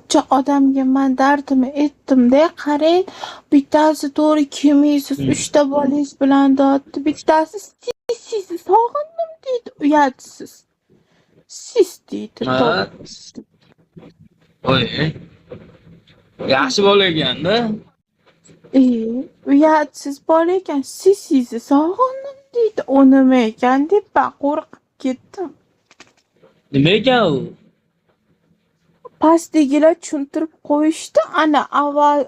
necha odamga man dardimni aytdim-da, qarang, bittasi to'g'ri kelmaysiz, 3 ta bolangiz bilan dotdi, bittasi sizni sog'indim deydi, uyatsiz. Siz deydi, Ha, topdi. voy. Yaxshi bola ekanda. Uyatsiz bola ekan, sizni sog'indim deydi. U nima ekan deb ben qo'rqib ketdim. Nima ekan u? Pastdagilar tushuntirib qo'yishdi, ana avval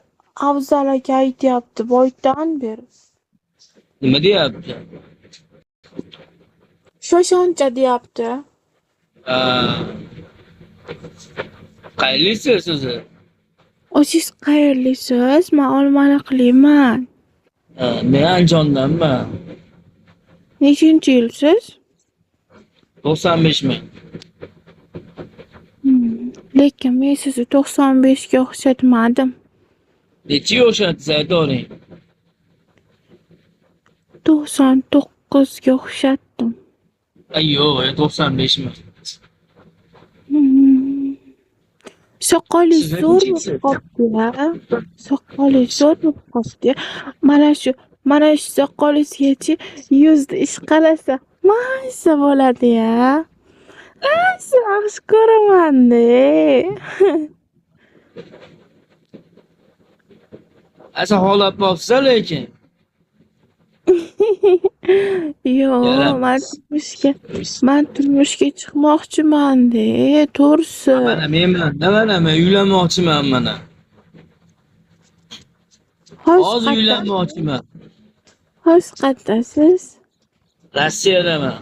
Afzal aka aytyapti boydan beri. Nima deyapti? Shoshancha deyapti. Ha. Qaylisiz o'zi? O'zingiz qayerlisiz? Men Olmaliqliman. Ha, men Andijondanman. Nechinchi yilsiz? 95 ming. Lekin men sizni 95 ga o'xshatmadim. Necha o'xshatdi aytavering. 99 ga o'xshatdim. Ayyo, 95 ming. Soqolingiz Siz zo'r nechisiz? bo'lib qopti-ya. Soqolingiz zo'r bo'lib qopti. Mana shu soqolingizgacha yuzda ish qarasa, mazza bo'ladi-ya. Sizni yaxshi ko'raman-da. Asa holat bo'lsa lekin. Yo'q, men turmushga chiqmoqchiman-da, to'g'risi. Mana men uylanmoqchiman mana. Hozir uylanmoqchiman. Hozir qayerdasiz? Rossiyadaman.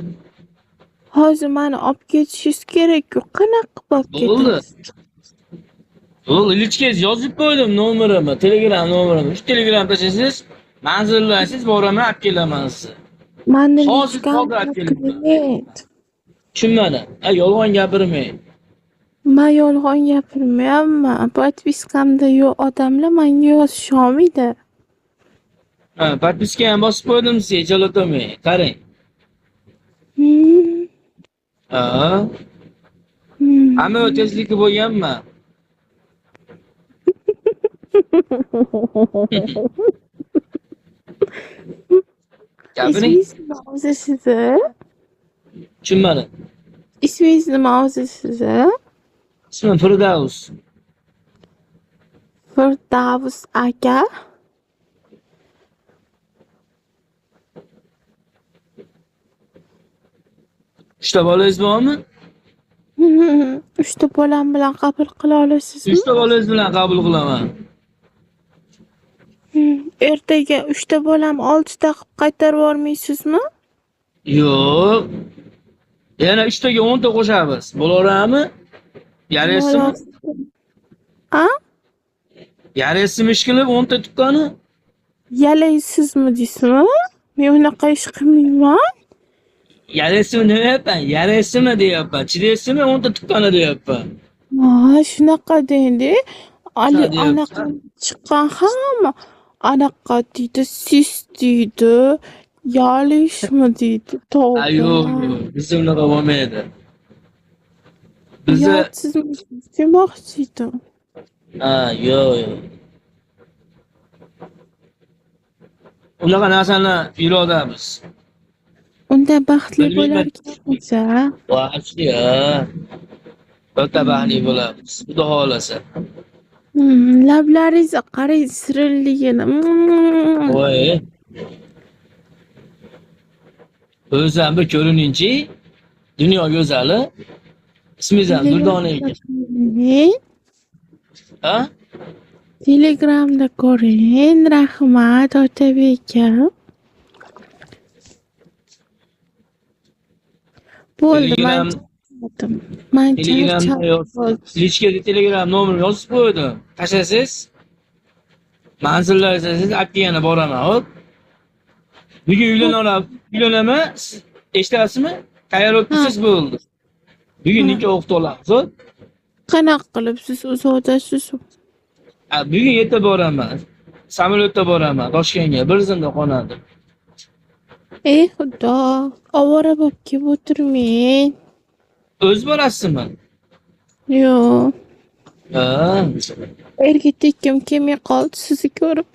Hozir meni olib ketishingiz kerak-ku. Qanaqa olib ketasiz? Bo'ldi, ichkez yozib qo'ydim nomerimni, Telegram nomerimni. Shu Telegram tashlasangiz, manzillaysiz, boraman, olib kelaman sizni. Meni Hozir olib kelaman. Tushunmadim. Yolg'on gapirmang. Men yolg'on gapirmayapman. Podpiskamda yo'q odamlar menga yozish olmaydi. Ha, podpiska ham bosib qo'ydim sizga, ijolatomang. Qarang. Ha. Hamma tezligi bo'lganman. Gapiring. Ismingiz nima o'zi sizni? Tushunmadim. Ismingiz nima o'zi sizni? Ismim Firdavs. Firdavs aka. Uchta bolangiz bormi? 3 ta bolam bilan qabul qila olasizmi? 3 ta bolangiz bilan qabul qilaman. Ertaga 3 ta bolam 6 ta qilib qaytarib yubormaysizmi? Yo'q. Yana 3 taga 10 ta qo'shamiz. Bo'laveradimi? Yarasimi? A? Yarasimi ish qilib 10 ta tuqqani? Yalaysizmi deysizmi? Men unaqa ish qilmayman. Yarasimi deyapman, yarasimi deyapman. Chidaysizmi 10 ta tuqqani deyapman. Ha, shunaqa deydi. Ali anaqa chiqqan hamma anaqa deydi, siz deydi, yalishmi deydi. Yo'q, bizda unaqa bo'lmaydi. Bizda sizmi demoqchi edim. ha, yo'q. Unaqa narsani irodamiz. Unda baxtli bo'larkansiz-a? Yaxshi-ya. O'ta baxtli bo'lamiz. Xudo xolasa. Lablaringizni qarang, sirinligini. Voy. O'zi ham bir ko'riningchi, dunyo go'zali. Ismingiz ham Durdona ekan. Ha? Telegramda ko'ring. Rahmat, Otabek aka. Bo'ldi, men Telegramda Telegram nomerini yozib qo'ydim. Tashlasangiz, manzillaysiz, olib kelgani boraman, hop. Bugun uylanaman, eshitasizmi? Tayyor o'tibsiz bo'ldi. Bugun nikoh o'qib olamiz, hop. Qanaqa qilib siz uzoqdasiz? Bugun erta boraman. Samolyotda boraman Toshkentga, bir zimda qonadi. Ey xudo, ovora bo'lib kelib o'tirmang. O'z borasizmi? Yo'q. Ha. Erga tekkim kelmay qoldi sizni ko'rib.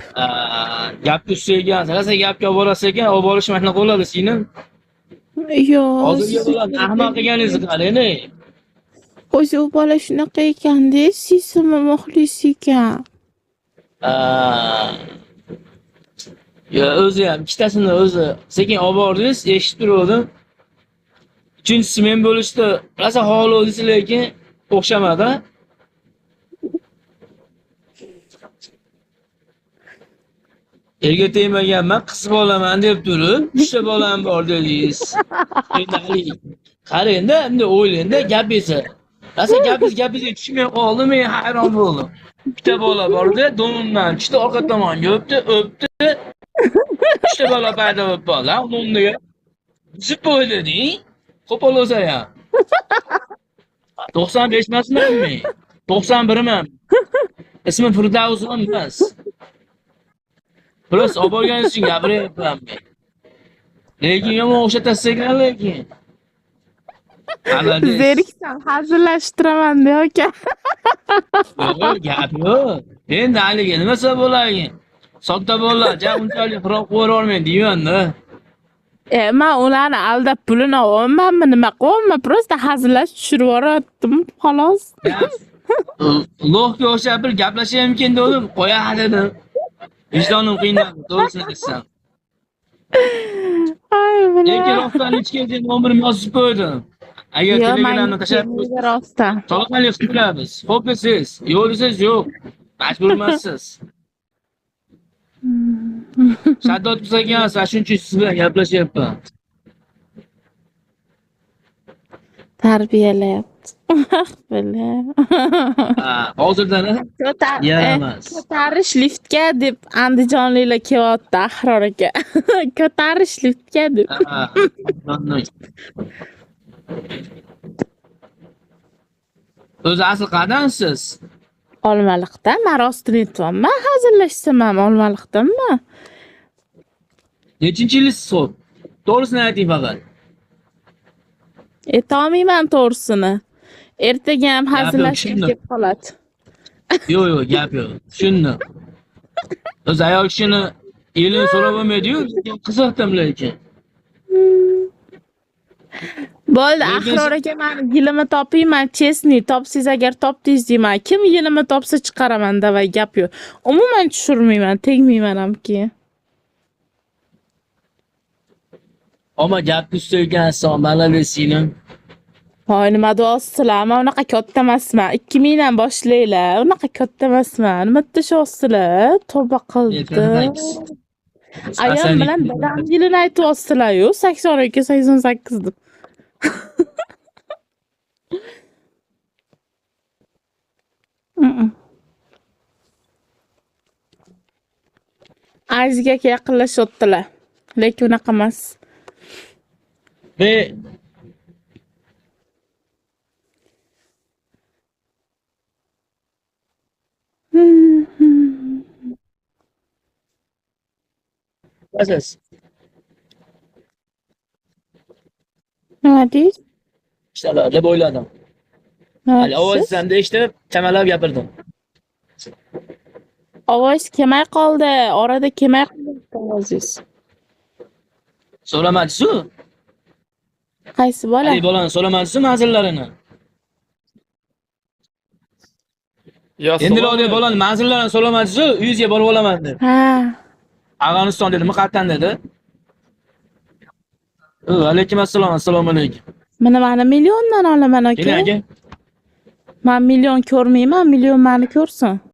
Gapni ustiga ekan. Sen gapga olib borasiz ekan, olib borish mana shunaqa bo'ladi singlim. Yo, Hozirgi sizni bola ko'rib ahmoq ekanligingizni qarang. o'zi u bola shunaqa ekanda, sizni muxlis ekan. Ya o'zi ham ikkitasini o'zi sekin olib bordingiz, eshitib turdim. Uchinchisi men bo'lishdi, rosa xohlovdingiz lekin o'xshamadi. Erga tegmaganman, qizib olaman deb turib, 3 ta bolam bor dedingiz. Qarang-da, endi o'ylang-da gapingizni. Rosa gapingizni tushunmay qoldim, men hayron bo'ldim. Bitta bola borda, do'nimdan tushdi, orqa tomonga o'pdi. 3 ta bola paydo bo'lib qoldi. O'rniga zip o'ylading. Qo'pol o'sa ham. 95 emasmanmi? 91man. Ismim Firdavsxon emas. Plus olib borganingiz uchun gapiryapman men. Lekin yomon o'xshatasiz ekan lekin. Qanday? Zeriksan, hazillashtirman aka. Yo'q, gap yo'q. Endi haligi nima sabab bo'larkin? Sodda bolalar, unchalik xiroq qo'yvormaydi deyman-da. Men ularni aldab pulini olmanmi, nima qilyapman? Prosta hazillash tushirib yubordim, xolos. Lohga o'xshab bir gaplashamkin dedim, qo'ya dedim. Vijdonim qiynaldi, to'g'risini aytsam. Ay, Lekin rostdan hech kelgan nomerim yozib qo'ydim. Agar telegramni tashlab qo'ysangiz, rostdan. to'liqli qilamiz. Xo'p siz, yo'q desiz yo'q. Majbur emassiz. Shaddod bo'lsa ekan, shuncha siz bilan gaplashyapman. Tarbiyalayapti. Bila. Hozirdan yaramas. Ko'tarish liftga deb andijonliklar kelyapti, Ahror aka. Ko'tarish liftga deb. O'zi asl qadansiz? Olmaliqdan, men rostini aytyapman, hazillashsam ham Olmaliqdanman. Nechinchi yilisiz xo'p? To'g'risini ayting faqat. Aytolmayman to'g'risini. Ertaga ham hazillashib tushundim. kelib qoladi. Yo'q, gap yo'q. Tushundim. O'zi ayol kishini yelini so'rab olmaydi-yu, qiziqdim lekin. Bo'ldi, Ahror aka, men yilimi topayman, chestni topsiz agar topdingiz deyman. Kim yilimi topsa chiqaraman, davay gap yo'q. Umuman tushirmayman, tegmayman hamki. Ammo gap ustiga ekansan, malalisinglim. Voy, nima deyapsizlar? Men unaqa katta emasman. 2000 dan boshlaylar. Unaqa katta emasman. Nima deyapsizlar? Tavba qildi. Ayam bilan dadam yilini aytyapsizlar-yu, 82, 88 deb. Azizga yaqinlashyaptilar. Lekin unaqa emas. Ve Asas. Nima deysiz? İşte deb o'yladim. Hali ovozimda eshitib, chamalab gapirdim. Ovoz kelmay qoldi. Orada kelmay qoldi ovozingiz. So'ramadi-su. Qaysi bola? Hali bolani so'ramadi-su manzillarini. Endi o'ylay bolani manzillarini so'ramadi-su, uyingizga borib olaman deb. Ha. Afg'oniston dedim, Muqattan dedi. Alaykum assalom, assalomu alaykum. Mana milliondan olaman aka. Keling aka. Men million ko'rmayman, million meni ko'rsin.